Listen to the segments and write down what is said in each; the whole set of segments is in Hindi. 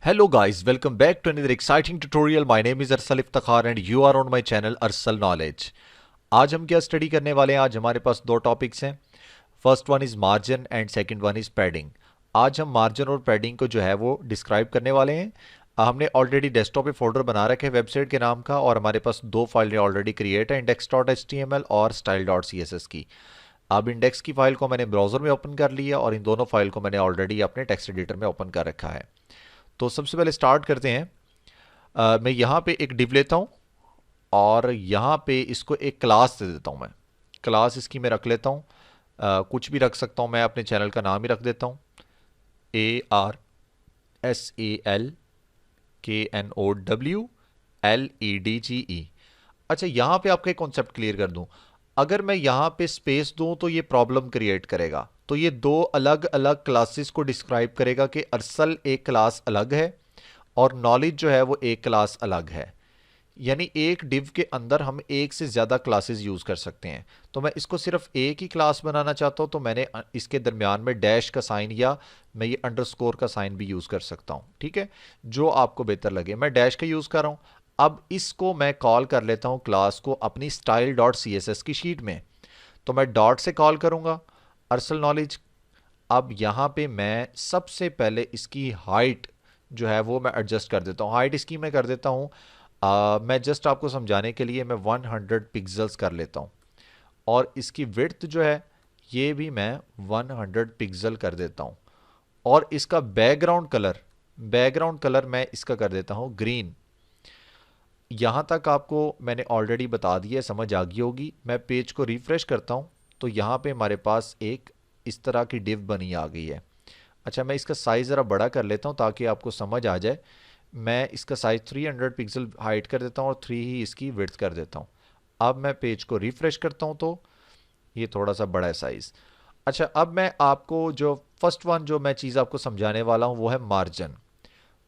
Hello guys, welcome back to another exciting tutorial. My name is Arsal Iftakhar and you are on my channel Arsal Knowledge. आज हम क्या स्टडी करने वाले हैं? आज हमारे पास दो टॉपिक्स हैं. First one is margin and second one is padding. आज हम मार्जिन और पैडिंग को जो है वो डिस्क्राइब करने वाले हैं. हमने ऑलरेडी डेस्कटॉप पे फोल्डर बना रखे हैं वेबसाइट के नाम का और हमारे पास दो फाइलें ऑलरेडी क्रिएट है, index.html और style.css की. अब इंडेक्स की फाइल को मैंने ब्राउज़र में ओपन कर लिया और इन दोनों फाइल को मैंने ऑलरेडी अपने टेक्स्ट एडिटर में ओपन कर रखा है. तो सबसे पहले स्टार्ट करते हैं. मैं यहाँ पे एक डिव लेता हूँ और यहाँ पे इसको एक क्लास दे देता हूँ. मैं क्लास इसकी मैं रख लेता हूँ. कुछ भी रख सकता हूँ, मैं अपने चैनल का नाम ही रख देता हूँ. ARSALKNOWLEDGE. अच्छा, यहाँ पे आपका एक कॉन्सेप्ट क्लियर कर दूँ. अगर मैं यहाँ पे स्पेस दूँ तो ये प्रॉब्लम क्रिएट करेगा. तो ये दो अलग अलग क्लासेस को डिस्क्राइब करेगा कि अरसल एक क्लास अलग है और नॉलेज जो है वो एक क्लास अलग है. यानी एक डिव के अंदर हम एक से ज़्यादा क्लासेस यूज़ कर सकते हैं. तो मैं इसको सिर्फ एक ही क्लास बनाना चाहता हूँ तो मैंने इसके दरमियान में डैश का साइन या मैं ये अंडरस्कोर का साइन भी यूज़ कर सकता हूँ. ठीक है, जो आपको बेहतर लगे. मैं डैश का यूज़ कर रहा हूँ. अब इसको मैं कॉल कर लेता हूँ क्लास को अपनी style.css की शीट में. तो मैं डॉट से कॉल करूँगा अरसल नॉलेज. अब यहाँ पे मैं सबसे पहले इसकी हाइट जो है वो मैं एडजस्ट कर देता हूँ. हाइट इसकी मैं कर देता हूँ, मैं जस्ट आपको समझाने के लिए मैं 100 पिक्सल्स कर लेता हूँ. और इसकी विड्थ जो है ये भी मैं 100 पिक्सल कर देता हूँ. और इसका बैकग्राउंड कलर मैं इसका कर देता हूँ ग्रीन. यहाँ तक आपको मैंने ऑलरेडी बता दिया, समझ आ गई होगी. मैं पेज को रिफ्रेश करता हूँ तो यहाँ पे हमारे पास एक इस तरह की डिव बनी आ गई है. अच्छा, मैं इसका साइज़ ज़रा बड़ा कर लेता हूँ ताकि आपको समझ आ जाए. मैं इसका साइज़ 300 पिक्सल हाइट कर देता हूँ और 3 ही इसकी विड्थ कर देता हूँ. अब मैं पेज को रिफ्रेश करता हूँ तो ये थोड़ा सा बड़ा है साइज़. अच्छा, अब मैं आपको जो फर्स्ट वन जो मैं चीज़ आपको समझाने वाला हूँ वो है मार्जिन.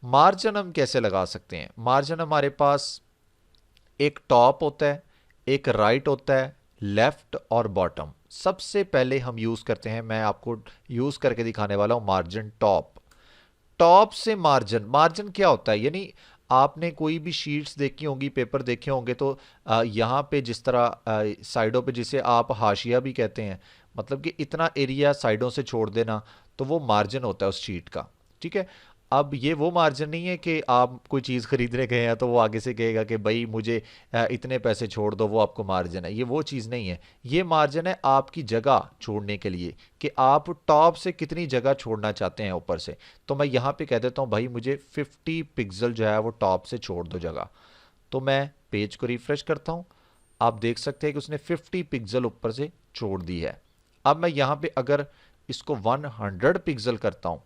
मार्जिन हम कैसे लगा सकते हैं? मार्जिन हमारे पास एक टॉप होता है, एक राइट होता है, लेफ्ट और बॉटम. सबसे पहले हम यूज़ करते हैं, मैं आपको यूज़ करके दिखाने वाला हूँ मार्जिन टॉप. टॉप से मार्जिन. मार्जिन क्या होता है? यानी आपने कोई भी शीट्स देखी होंगी, पेपर देखे होंगे तो यहाँ पे जिस तरह साइडों पे जिसे आप हाशिया भी कहते हैं, मतलब कि इतना एरिया साइडों से छोड़ देना, तो वो मार्जिन होता है उस शीट का. ठीक है. अब ये वो मार्जिन नहीं है कि आप कोई चीज़ खरीदने गए हैं तो वो आगे से कहेगा कि भाई मुझे इतने पैसे छोड़ दो, वो आपको मार्जिन है. ये वो चीज़ नहीं है. ये मार्जिन है आपकी जगह छोड़ने के लिए कि आप टॉप से कितनी जगह छोड़ना चाहते हैं ऊपर से. तो मैं यहाँ पे कह देता हूँ भाई मुझे 50 पिक्सल जो है वो टॉप से छोड़ दो जगह. तो मैं पेज को रिफ्रेश करता हूँ. आप देख सकते हैं कि उसने 50 पिक्सल ऊपर से छोड़ दी है. अब मैं यहाँ पे अगर इसको 100 पिक्सल करता हूँ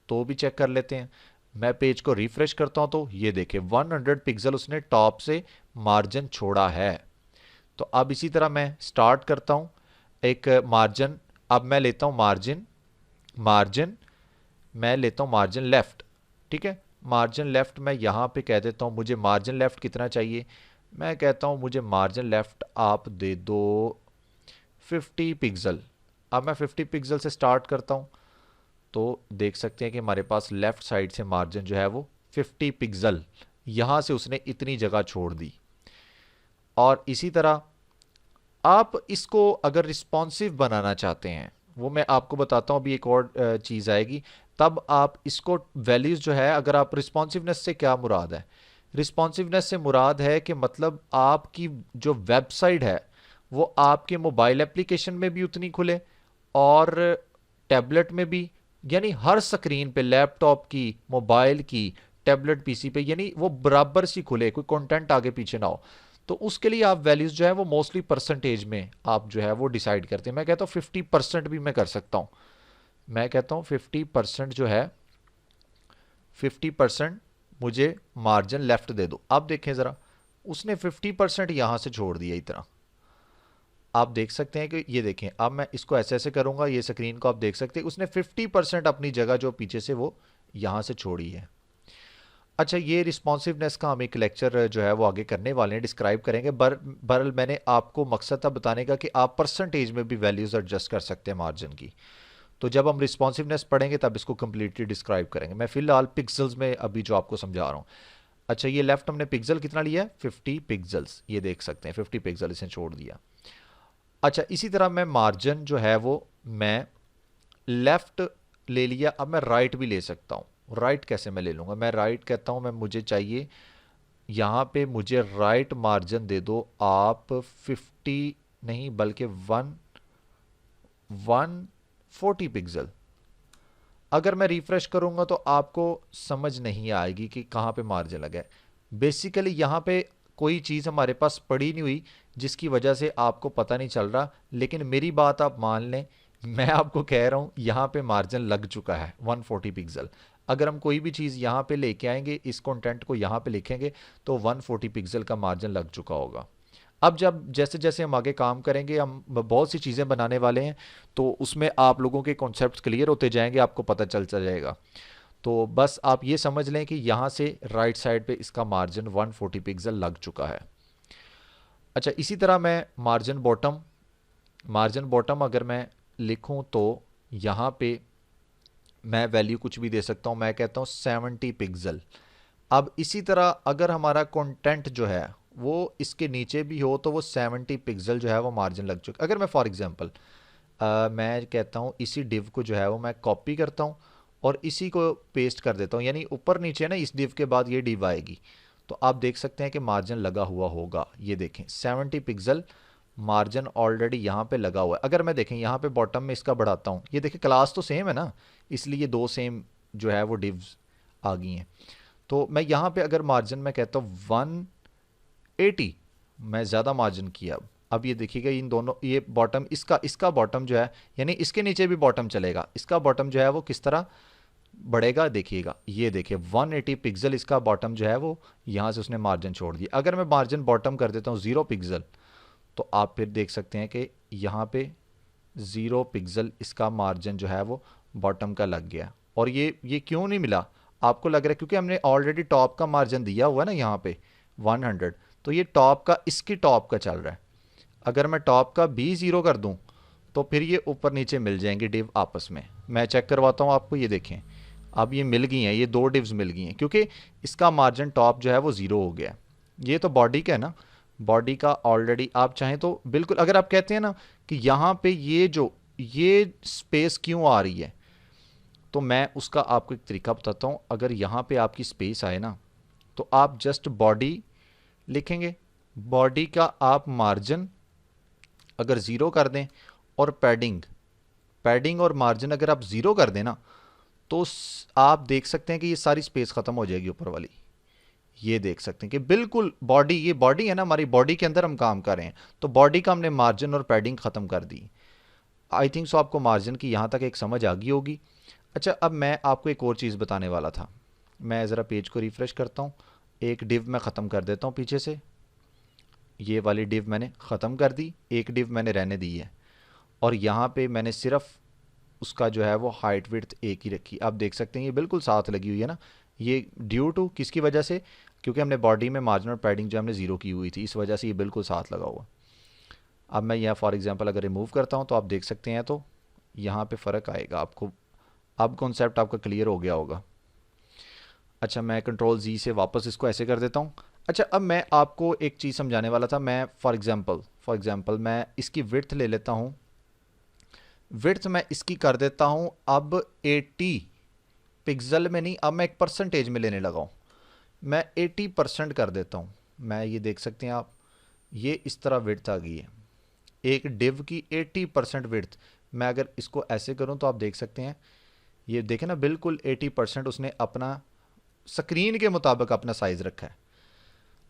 तो भी चेक कर लेते हैं. मैं पेज को रिफ्रेश करता हूं तो ये देखें 100 पिक्सल उसने टॉप से मार्जिन छोड़ा है. तो अब इसी तरह मैं स्टार्ट करता हूं एक मार्जिन. अब मैं लेता हूं मार्जिन मैं लेता हूं मार्जिन लेफ्ट. ठीक है, मार्जिन लेफ्ट मैं यहां पे कह देता हूं मुझे मार्जिन लेफ्ट कितना चाहिए. मैं कहता हूं मुझे मार्जिन लेफ्ट आप दे दो 50 पिक्सल. अब मैं 50 पिक्सल से स्टार्ट करता हूं तो देख सकते हैं कि हमारे पास लेफ्ट साइड से मार्जिन जो है वो 50 पिक्सल यहां से उसने इतनी जगह छोड़ दी. और इसी तरह आप इसको अगर रिस्पॉन्सिव बनाना चाहते हैं, वो मैं आपको बताता हूं. अभी एक और चीज़ आएगी तब आप इसको वैल्यूज़ जो है, अगर आप रिस्पॉन्सिवनेस से क्या मुराद है? रिस्पॉन्सिवनेस से मुराद है कि मतलब आपकी जो वेबसाइट है वो आपके मोबाइल एप्लीकेशन में भी उतनी खुले और टैबलेट में भी, यानी हर स्क्रीन पे, लैपटॉप की, मोबाइल की, टैबलेट पीसी पे, यानी वो बराबर सी खुले, कोई कंटेंट आगे पीछे ना हो. तो उसके लिए आप वैल्यूज जो है वो मोस्टली परसेंटेज में आप जो है वो डिसाइड करते हैं. मैं कहता हूँ 50% भी मैं कर सकता हूँ. मैं कहता हूँ 50% जो है 50% मुझे मार्जिन लेफ्ट दे दो. आप देखें ज़रा, उसने 50% यहाँ से छोड़ दिया इतना. आप देख सकते हैं कि ये देखें, अब मैं इसको ऐसे ऐसे करूंगा, ये स्क्रीन को आप देख सकते हैं उसने 50% अपनी जगह जो पीछे से वो यहाँ से छोड़ी है. अच्छा, ये रिस्पॉन्सिवनेस का हम एक लेक्चर जो है वो आगे करने वाले हैं, डिस्क्राइब करेंगे. बहरहाल मैंने आपको मकसद था बताने का कि आप परसेंटेज में भी वैल्यूज़ एडजस्ट कर सकते हैं मार्जिन की. तो जब हम रिस्पॉन्सिवनेस पढ़ेंगे तब इसको कंप्लीटली डिस्क्राइब करेंगे। मैं फिलहाल पिक्सल्स में अभी जो आपको समझा रहा हूँ। अच्छा, ये लेफ्ट हमने पिक्सल कितना लिया है, 50 पिक्सल्स, ये देख सकते हैं 50 पिक्सल इसे छोड़ दिया। अच्छा, इसी तरह मैं मार्जिन जो है वो मैं लेफ्ट ले लिया, अब मैं राइट भी ले सकता हूँ। राइट कैसे मैं ले लूँगा, मैं राइट कहता हूँ मैं मुझे चाहिए यहाँ पे मुझे राइट मार्जिन दे दो आप 50 नहीं बल्कि 140 पिक्सल। अगर मैं रिफ्रेश करूंगा तो आपको समझ नहीं आएगी कि कहाँ पे मार्जिन लगा है। बेसिकली यहाँ पे कोई चीज़ हमारे पास पड़ी नहीं हुई जिसकी वजह से आपको पता नहीं चल रहा, लेकिन मेरी बात आप मान लें, मैं आपको कह रहा हूँ यहाँ पे मार्जिन लग चुका है 140 पिक्सल। अगर हम कोई भी चीज़ यहाँ पे लेके आएंगे, इस कंटेंट को यहाँ पे लिखेंगे तो 140 पिक्सल का मार्जिन लग चुका होगा। अब जब जैसे जैसे हम आगे काम करेंगे, हम बहुत सी चीज़ें बनाने वाले हैं, तो उसमें आप लोगों के कॉन्सेप्ट्स क्लियर होते जाएंगे, आपको पता चलता जाएगा। तो बस आप ये समझ लें कि यहाँ से राइट साइड पे इसका मार्जिन 140 पिक्सल लग चुका है। अच्छा, इसी तरह मैं मार्जिन बॉटम अगर मैं लिखूं तो यहाँ पे मैं वैल्यू कुछ भी दे सकता हूँ, मैं कहता हूँ 70 पिक्सल। अब इसी तरह अगर हमारा कंटेंट जो है वो इसके नीचे भी हो तो वो 70 पिक्सल जो है वो मार्जिन लग चुका। अगर मैं फॉर एग्जांपल मैं कहता हूँ इसी डिव को जो है वो मैं कॉपी करता हूँ और इसी को पेस्ट कर देता हूँ, यानी ऊपर नीचे ना, इस डिव के बाद ये डिव आएगी, तो आप देख सकते हैं कि मार्जिन लगा हुआ होगा। ये देखें 70 पिक्सल मार्जिन ऑलरेडी यहाँ पे लगा हुआ है। अगर मैं देखें यहाँ पे बॉटम में इसका बढ़ाता हूँ, ये देखें क्लास तो सेम है ना, इसलिए दो सेम जो है वो डिव्स आ गई हैं। तो मैं यहाँ पे अगर मार्जिन मैं कहता हूँ 180, मैं ज़्यादा मार्जिन किया। अब ये देखिएगा इन दोनों, ये बॉटम इसका बॉटम जो है, यानी इसके नीचे भी बॉटम चलेगा, इसका बॉटम जो है वो किस तरह बढ़ेगा देखिएगा। ये देखिए 180 पिक्सल इसका बॉटम जो है वो यहाँ से उसने मार्जिन छोड़ दिया। अगर मैं मार्जिन बॉटम कर देता हूँ 0 पिक्सल तो आप फिर देख सकते हैं कि यहाँ पे 0 पिक्सल इसका मार्जिन जो है वो बॉटम का लग गया। और ये क्यों नहीं मिला आपको लग रहा है, क्योंकि हमने ऑलरेडी टॉप का मार्जिन दिया हुआ है ना यहाँ पे 100, तो ये टॉप का इसकी टॉप का चल रहा है। अगर मैं टॉप का भी 0 कर दूं तो फिर ये ऊपर नीचे मिल जाएंगे डिव आपस में। मैं चेक करवाता हूँ आपको, ये देखें अब ये मिल गई हैं, ये दो डिव्स मिल गई हैं क्योंकि इसका मार्जिन टॉप जो है वो 0 हो गया। ये तो बॉडी का है ना, बॉडी का ऑलरेडी आप चाहें तो बिल्कुल, अगर आप कहते हैं ना कि यहाँ पे ये स्पेस क्यों आ रही है, तो मैं उसका आपको एक तरीका बताता हूँ। अगर यहाँ पे आपकी स्पेस आए ना तो आप जस्ट बॉडी लिखेंगे, बॉडी का आप मार्जिन अगर 0 कर दें और पैडिंग और मार्जिन अगर आप 0 कर दें ना, तो आप देख सकते हैं कि ये सारी स्पेस ख़त्म हो जाएगी ऊपर वाली। ये देख सकते हैं कि बिल्कुल बॉडी, ये बॉडी है ना, हमारी बॉडी के अंदर हम काम कर रहे हैं, तो बॉडी का हमने मार्जिन और पैडिंग ख़त्म कर दी। आई थिंक सो आपको मार्जिन की यहाँ तक एक समझ आ गई होगी। अच्छा, अब मैं आपको एक और चीज़ बताने वाला था। मैं ज़रा पेज को रिफ़्रेश करता हूँ, एक डिव मैं ख़त्म कर देता हूँ पीछे से, ये वाली डिव मैंने ख़त्म कर दी, एक डिव मैंने रहने दी है, और यहाँ पे मैंने सिर्फ उसका जो है वो हाइट विड्थ एक ही रखी। आप देख सकते हैं ये बिल्कुल साथ लगी हुई है ना, ये ड्यू टू किसकी वजह से, क्योंकि हमने बॉडी में मार्जिन और पैडिंग जो हमने 0 की हुई थी, इस वजह से ये बिल्कुल साथ लगा हुआ। अब मैं यहाँ फॉर एग्जांपल अगर रिमूव करता हूँ तो आप देख सकते हैं, तो यहाँ पे फ़र्क आएगा आपको। अब कॉन्सेप्ट आपका क्लियर हो गया होगा। अच्छा, मैं कंट्रोल Z से वापस इसको ऐसे कर देता हूँ। अच्छा, अब मैं आपको एक चीज़ समझाने वाला था। मैं फॉर एग्जांपल मैं इसकी विड्थ ले लेता हूँ, विड्थ मैं इसकी कर देता हूँ अब 80 पिक्सल में नहीं, अब मैं एक परसेंटेज में लेने लगा हूँ, मैं 80% कर देता हूँ। मैं ये देख सकते हैं आप, ये इस तरह विड्थ आ गई है एक डिव की 80% विड्थ। मैं अगर इसको ऐसे करूँ तो आप देख सकते हैं, ये देखें ना, बिल्कुल 80% उसने अपना स्क्रीन के मुताबिक अपना साइज़ रखा है।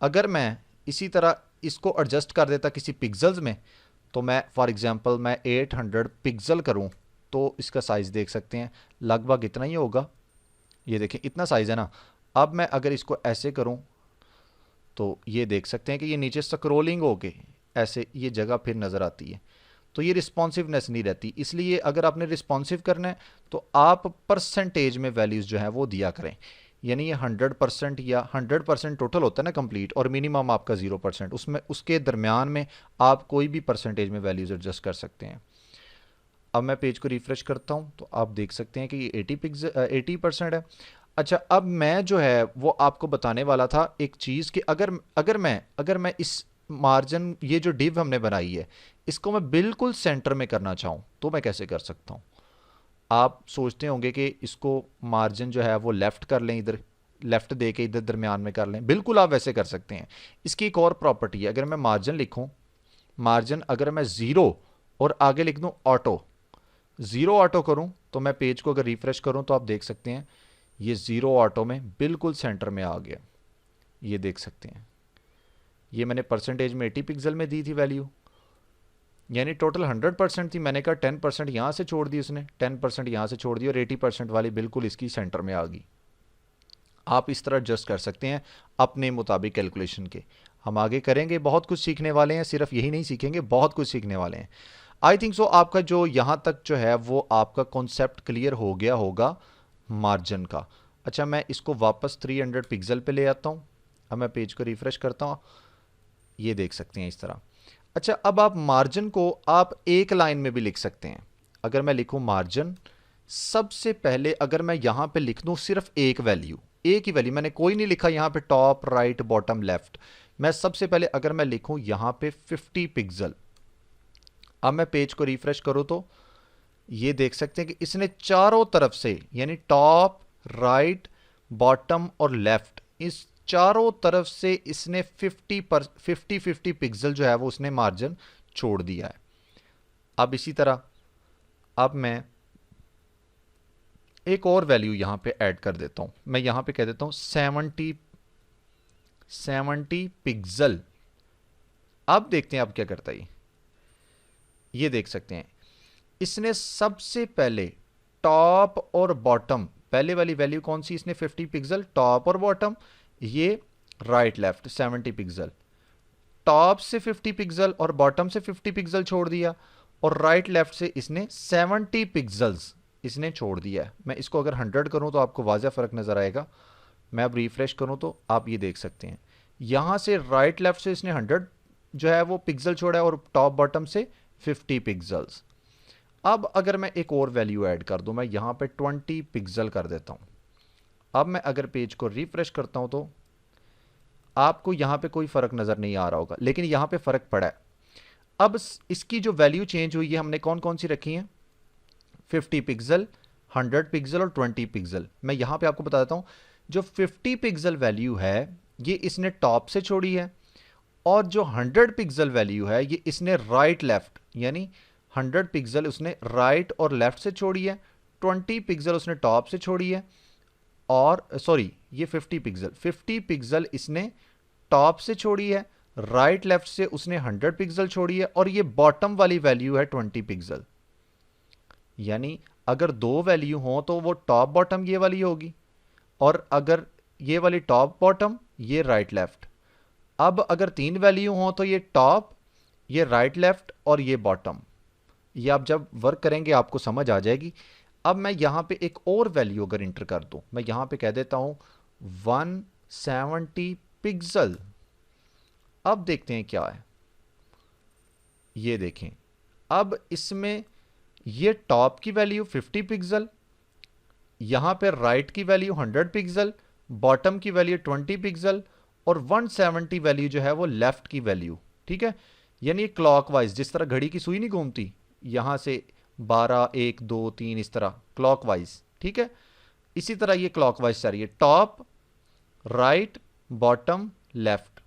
अगर मैं इसी तरह इसको एडजस्ट कर देता किसी पिक्सल्स में, तो मैं फॉर एग्जांपल मैं 800 पिक्सल करूं तो इसका साइज़ देख सकते हैं लगभग इतना ही होगा। ये देखें इतना साइज़ है ना। अब मैं अगर इसको ऐसे करूं तो ये देख सकते हैं कि ये नीचे स्क्रॉलिंग होके ऐसे ये जगह फिर नज़र आती है, तो ये रिस्पॉन्सिवनेस नहीं रहती। इसलिए अगर आपने रिस्पॉन्सिव करना है तो आप परसेंटेज में वैल्यूज़ जो है वो दिया करें, यानी ये 100% या 100% टोटल होता है ना कंप्लीट, और मिनिमम आपका 0%, उसमें उसके दरमियान में आप कोई भी परसेंटेज में वैल्यूज़ एडजस्ट कर सकते हैं। अब मैं पेज को रिफ्रेश करता हूँ तो आप देख सकते हैं कि ये 80% है। अच्छा, अब मैं जो है वो आपको बताने वाला था एक चीज़ कि अगर मैं इस मार्जिन, ये जो डिव हमने बनाई है, इसको मैं बिल्कुल सेंटर में करना चाहूँ तो मैं कैसे कर सकता हूँ? आप सोचते होंगे कि इसको मार्जिन जो है वो लेफ्ट कर लें, इधर लेफ्ट दे के इधर दरमियान में कर लें। बिल्कुल आप वैसे कर सकते हैं। इसकी एक और प्रॉपर्टी है, अगर मैं मार्जिन लिखूं, मार्जिन अगर मैं ज़ीरो और आगे लिख दूं ऑटो, ज़ीरो ऑटो करूं तो मैं पेज को अगर रिफ्रेश करूं तो आप देख सकते हैं ये ज़ीरो ऑटो में बिल्कुल सेंटर में आ गया। ये देख सकते हैं, ये मैंने परसेंटेज में 80 पिक्सल में दी थी वैल्यू, यानी टोटल 100% थी, मैंने कहा 10% यहाँ से छोड़ दी उसने, 10% यहाँ से छोड़ दी और 80% वाली बिल्कुल इसकी सेंटर में आ गई। आप इस तरह एडजस्ट कर सकते हैं अपने मुताबिक कैलकुलेशन के। हम आगे करेंगे, बहुत कुछ सीखने वाले हैं, सिर्फ यही नहीं सीखेंगे, बहुत कुछ सीखने वाले हैं। आई थिंक सो आपका जो यहाँ तक जो है वो आपका कॉन्सेप्ट क्लियर हो गया होगा मार्जिन का। अच्छा, मैं इसको वापस 300 पिक्सल पे ले आता हूँ। अब मैं पेज को रिफ्रेश करता हूँ, ये देख सकते हैं इस तरह। अच्छा, अब आप मार्जिन को आप एक लाइन में भी लिख सकते हैं। अगर मैं लिखूं मार्जिन, सबसे पहले अगर मैं यहां पे लिख दूं सिर्फ एक वैल्यू, एक ही वैल्यू, मैंने कोई नहीं लिखा यहां पे टॉप राइट बॉटम लेफ्ट, मैं सबसे पहले अगर मैं लिखूं यहां पे 50 पिक्सल। अब मैं पेज को रिफ्रेश करूं तो ये देख सकते हैं कि इसने चारों तरफ से, यानी टॉप राइट बॉटम और लेफ्ट, इस चारों तरफ से इसने 50 पिक्सल जो है वो उसने मार्जिन छोड़ दिया है। अब इसी तरह अब मैं एक और वैल्यू यहां पे ऐड कर देता हूं, मैं यहां पे कह देता हूं 70 पिक्सल। अब देखते हैं अब क्या करता है। ये देख सकते हैं इसने सबसे पहले टॉप और बॉटम, पहले वाली वैल्यू कौन सी, इसने 50 पिक्सल टॉप और बॉटम, ये राइट लेफ्ट 70 पिक्सल, टॉप से 50 पिक्सल और बॉटम से 50 पिक्सल छोड़ दिया, और राइट लेफ्ट से इसने 70 पिक्सल्स इसने छोड़ दिया है। मैं इसको अगर 100 करूं तो आपको वाज़ह फ़र्क नज़र आएगा। मैं अब रिफ्रेश करूं तो आप ये देख सकते हैं यहां से राइट लेफ्ट से इसने 100 जो है वो पिक्सल छोड़ा है और टॉप बॉटम से 50 पिक्सल्स। अब अगर मैं एक और वैल्यू ऐड कर दूं, मैं यहां पे 20 पिक्सल कर देता हूं। अब मैं अगर पेज को रिफ्रेश करता हूं तो आपको यहां पे कोई फर्क नजर नहीं आ रहा होगा, लेकिन यहां पे फर्क पड़ा है। अब इसकी जो वैल्यू चेंज हुई है, हमने कौन कौन सी रखी है, 50 पिक्सल, 100 पिक्सल और 20 पिक्सल। मैं यहां पे आपको बता देता हूं, जो 50 पिक्सल वैल्यू है ये इसने टॉप से छोड़ी है, और जो 100 पिक्सल वैल्यू है ये इसने राइट लेफ्ट, यानी 100 पिक्सल उसने राइट और लेफ्ट से छोड़ी है, 20 पिक्सल उसने टॉप से छोड़ी है, और सॉरी ये 50 पिक्सल इसने टॉप से छोड़ी है, राइट लेफ्ट से उसने 100 पिक्सल छोड़ी है, और ये बॉटम वाली वैल्यू है 20 पिक्सल। यानी अगर दो वैल्यू हो तो वो टॉप बॉटम ये वाली होगी, और अगर ये वाली टॉप बॉटम ये राइट लेफ्ट। अब अगर तीन वैल्यू हो तो ये टॉप, ये राइट लेफ्ट और ये बॉटम। ये आप जब वर्क करेंगे आपको समझ आ जाएगी। अब मैं यहां पे एक और वैल्यू अगर इंटर कर दूं, मैं यहां पे कह देता हूं 170 पिक्सल। अब देखते हैं क्या है, ये देखें। अब इसमें ये टॉप की वैल्यू 50 पिक्सल, यहां पे राइट की वैल्यू 100 पिक्सल, बॉटम की वैल्यू 20 पिक्सल, और 170 वैल्यू जो है वो लेफ्ट की वैल्यू। ठीक है, यानी क्लॉकवाइज, जिस तरह घड़ी की सुई नहीं घूमती, यहां से 12 1 2 3 इस तरह क्लॉकवाइज, ठीक है, इसी तरह ये क्लॉकवाइज चल रही है, top right bottom left,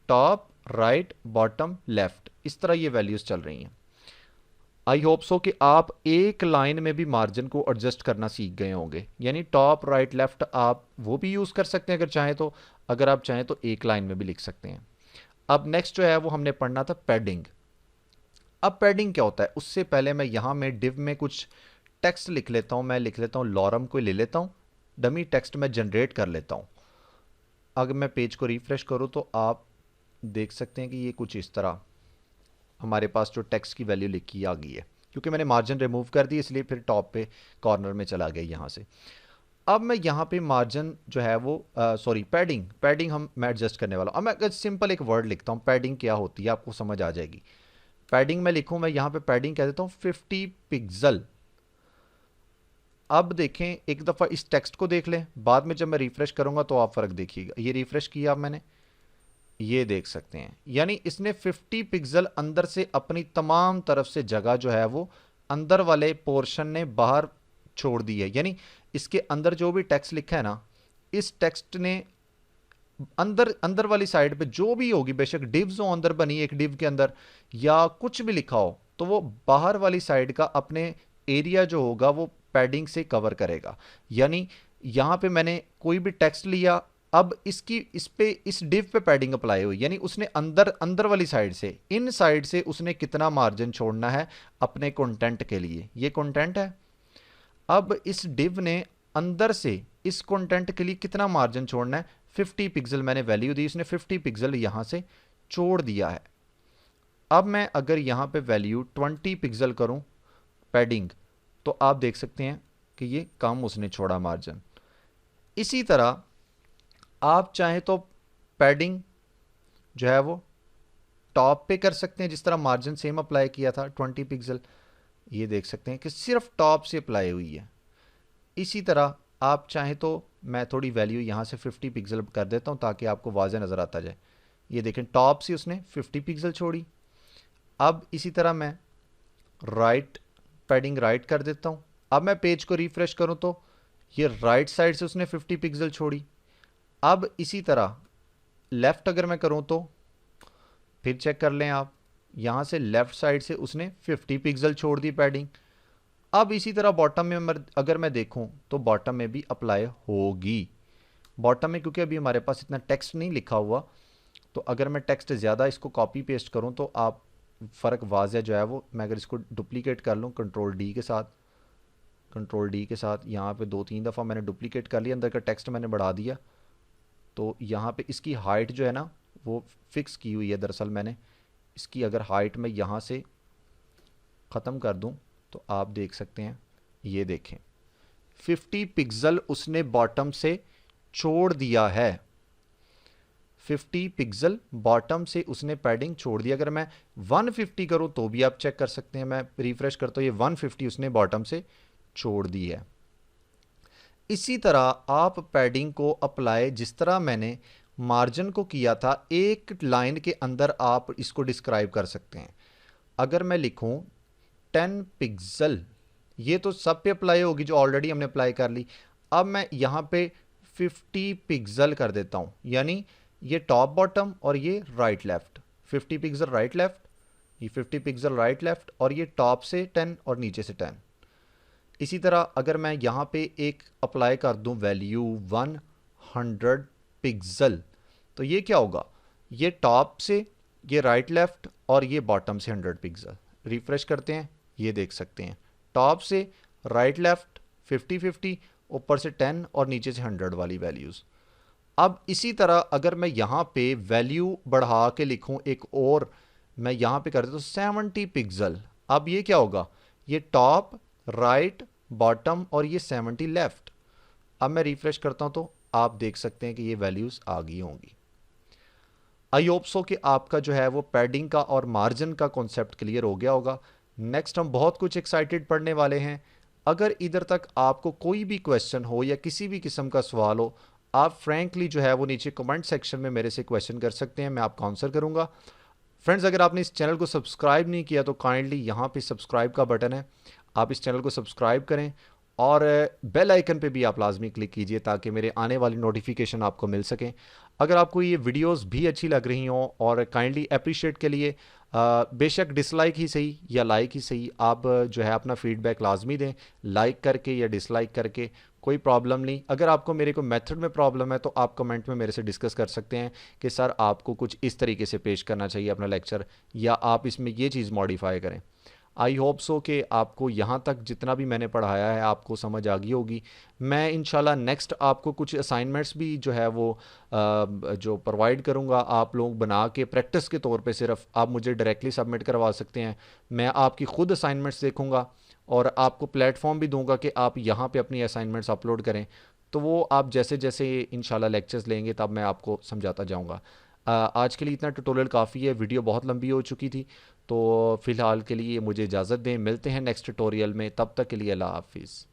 top right bottom left, इस तरह ये वैल्यूज चल रही हैं। आई होप सो कि आप एक लाइन में भी मार्जिन को एडजस्ट करना सीख गए होंगे, यानी टॉप राइट लेफ्ट आप वो भी यूज कर सकते हैं अगर चाहें तो, अगर आप चाहें तो एक लाइन में भी लिख सकते हैं। अब नेक्स्ट जो है वो हमने पढ़ना था पैडिंग। अब पैडिंग क्या होता है, उससे पहले मैं यहां में डिव में कुछ टेक्स्ट लिख लेता हूं। मैं लिख लेता हूं लॉरम को ले लेता हूं, डमी टेक्स्ट में जनरेट कर लेता हूं। अगर मैं पेज को रिफ्रेश करूं तो आप देख सकते हैं कि ये कुछ इस तरह हमारे पास जो टेक्स्ट की वैल्यू लिखी आ गई है, क्योंकि मैंने मार्जिन रिमूव कर दी इसलिए फिर टॉप पे कॉर्नर में चला गया यहाँ से। अब मैं यहाँ पे मार्जिन जो है वो सॉरी पैडिंग मैं एडजस्ट करने वाला हूँ। अब मैं सिंपल एक वर्ड लिखता हूँ, पैडिंग क्या होती है आपको समझ आ जाएगी। पैडिंग में लिखूं, मैं यहां पे पैडिंग कह देता हूं 50 पिक्सल। अब देखें, एक दफ़ा इस टेक्स्ट को देख लें, बाद में जब मैं रिफ्रेश करूंगा तो आप फ़र्क देखिएगा। ये रिफ्रेश किया अब मैंने, ये देख सकते हैं, यानी इसने 50 पिक्सल अंदर से अपनी तमाम तरफ से जगह जो है वो अंदर वाले पोर्शन ने बाहर छोड़ दी है। यानी इसके अंदर जो भी टेक्स्ट लिखा है ना, इस टेक्स्ट ने अंदर अंदर वाली साइड पे जो भी होगी, बेशक डिव्स हो अंदर बनी एक डिव के अंदर, या कुछ भी लिखा हो, तो वो बाहर वाली साइड का अपने एरिया जो होगा वो पैडिंग से कवर करेगा। यानी यहां पे मैंने कोई भी टेक्स्ट लिया, अब इसकी इस पे इस डिव पे पैडिंग अप्लाई हुई, यानी उसने अंदर अंदर वाली साइड से, इन साइड से उसने कितना मार्जिन छोड़ना है अपने कंटेंट के लिए। ये कंटेंट है, अब इस डिव ने अंदर से इस कंटेंट के लिए कितना मार्जिन छोड़ना है, 50 पिक्सल मैंने वैल्यू दी, उसने 50 पिक्सल यहां से छोड़ दिया है। अब मैं अगर यहां पे वैल्यू 20 पिक्सल करूं पैडिंग, तो आप देख सकते हैं कि ये कम उसने छोड़ा मार्जिन। इसी तरह आप चाहें तो पैडिंग जो है वो टॉप पे कर सकते हैं, जिस तरह मार्जिन सेम अप्लाई किया था 20 पिक्सल, ये देख सकते हैं कि सिर्फ टॉप से अप्लाई हुई है। इसी तरह आप चाहें तो मैं थोड़ी वैल्यू यहाँ से 50 पिक्सल कर देता हूँ ताकि आपको वाज़े नज़र आता जाए। ये देखें, टॉप से उसने 50 पिक्सल छोड़ी। अब इसी तरह मैं राइट पैडिंग राइट कर देता हूँ। अब मैं पेज को रिफ्रेश करूँ तो ये राइट साइड से उसने 50 पिक्सल छोड़ी। अब इसी तरह लेफ़्ट अगर मैं करूँ तो फिर चेक कर लें आप, यहाँ से लेफ़्ट साइड से उसने 50 पिक्सल छोड़ दी पैडिंग। अब इसी तरह बॉटम में अगर मैं देखूं तो बॉटम में भी अप्लाई होगी। बॉटम में क्योंकि अभी हमारे पास इतना टेक्स्ट नहीं लिखा हुआ, तो अगर मैं टेक्स्ट ज़्यादा इसको कॉपी पेस्ट करूं तो आप फ़र्क वाज़ह जो है वो, मैं अगर इसको डुप्लीकेट कर लूं कंट्रोल डी के साथ, कंट्रोल डी के साथ यहाँ पे 2-3 दफ़ा मैंने डुप्लीकेट कर लिया, अंदर का टेक्स्ट मैंने बढ़ा दिया, तो यहाँ पे इसकी हाइट जो है ना वो फिक्स की हुई है। दरअसल मैंने इसकी अगर हाइट में यहाँ से ख़त्म कर दूं तो आप देख सकते हैं, ये देखें 50 पिक्सल उसने बॉटम से छोड़ दिया है। 50 पिक्सल बॉटम से उसने पैडिंग छोड़ दिया। अगर मैं 150 करूं तो भी आप चेक कर सकते हैं, मैं रिफ्रेश करता हूं, ये 150 उसने बॉटम से छोड़ दी है। इसी तरह आप पैडिंग को अप्लाई जिस तरह मैंने मार्जिन को किया था, एक लाइन के अंदर आप इसको डिस्क्राइब कर सकते हैं। अगर मैं लिखूं 10 पिक्सल, ये तो सब पे अप्लाई होगी जो ऑलरेडी हमने अप्लाई कर ली। अब मैं यहाँ पे 50 पिक्सल कर देता हूँ, यानी ये टॉप बॉटम और ये right left, 50 pixel right left, ये 50 पिक्सल राइट लेफ्ट, और ये टॉप से 10 और नीचे से 10। इसी तरह अगर मैं यहाँ पे एक अप्लाई कर दूँ वैल्यू 100 पिक्सल, तो ये क्या होगा, ये टॉप से, ये राइट लेफ्ट और ये बॉटम से 100 पिक्सल। रिफ्रेश करते हैं, ये देख सकते हैं टॉप से राइट लेफ्ट 50-50, ऊपर से 10 और नीचे से 100 वाली वैल्यूज़। अब इसी तरह अगर मैं यहाँ पे वैल्यू बढ़ा के लिखूँ एक और, मैं यहाँ पे कर देता हूँ 70 पिक्सल। अब ये क्या होगा, ये टॉप राइट बॉटम और ये 70 लेफ्ट। अब मैं रिफ्रेश करता हूँ तो आप देख सकते हैं कि ये वैल्यूज़ आ गई होंगी। आई होप सो कि आपका जो है वो पैडिंग का और मार्जिन का कॉन्सेप्ट क्लियर हो गया होगा। नेक्स्ट हम बहुत कुछ एक्साइटेड पढ़ने वाले हैं। अगर इधर तक आपको कोई भी क्वेश्चन हो या किसी भी किस्म का सवाल हो, आप फ्रैंकली जो है वो नीचे कमेंट सेक्शन में मेरे से क्वेश्चन कर सकते हैं, मैं आपका आंसर करूंगा। फ्रेंड्स, अगर आपने इस चैनल को सब्सक्राइब नहीं किया तो काइंडली यहाँ पे सब्सक्राइब का बटन है, आप इस चैनल को सब्सक्राइब करें और बेल आइकन पे भी आप लाजमी क्लिक कीजिए ताकि मेरे आने वाली नोटिफिकेशन आपको मिल सकें। अगर आपको ये वीडियोस भी अच्छी लग रही हों और काइंडली अप्रिशिएट के लिए बेशक डिसलाइक ही सही या लाइक ही सही, आप जो है अपना फीडबैक लाजमी दें, लाइक करके या डिसलाइक करके, कोई प्रॉब्लम नहीं। अगर आपको मेरे को मेथड में प्रॉब्लम है तो आप कमेंट में मेरे से डिस्कस कर सकते हैं कि सर आपको कुछ इस तरीके से पेश करना चाहिए अपना लेक्चर, या आप इसमें ये चीज़ मॉडिफाई करें। आई होप सो कि आपको यहाँ तक जितना भी मैंने पढ़ाया है आपको समझ आ गई होगी। मैं इंशाल्लाह नेक्स्ट आपको कुछ असाइनमेंट्स भी जो है वो जो प्रोवाइड करूँगा, आप लोग बना के प्रैक्टिस के तौर पे सिर्फ आप मुझे डायरेक्टली सबमिट करवा सकते हैं। मैं आपकी ख़ुद असाइनमेंट्स देखूँगा और आपको प्लेटफॉर्म भी दूंगा कि आप यहाँ पे अपनी असाइनमेंट्स अपलोड करें, तो वो आप जैसे जैसे इंशाल्लाह लेक्चर्स लेंगे तब मैं आपको समझाता जाऊँगा। आज के लिए इतना ट्यूटोरियल काफ़ी है, वीडियो बहुत लंबी हो चुकी थी। तो फ़िलहाल के लिए मुझे इजाज़त दें, मिलते हैं नेक्स्ट ट्यूटोरियल में, तब तक के लिए अल्लाह हाफिज़।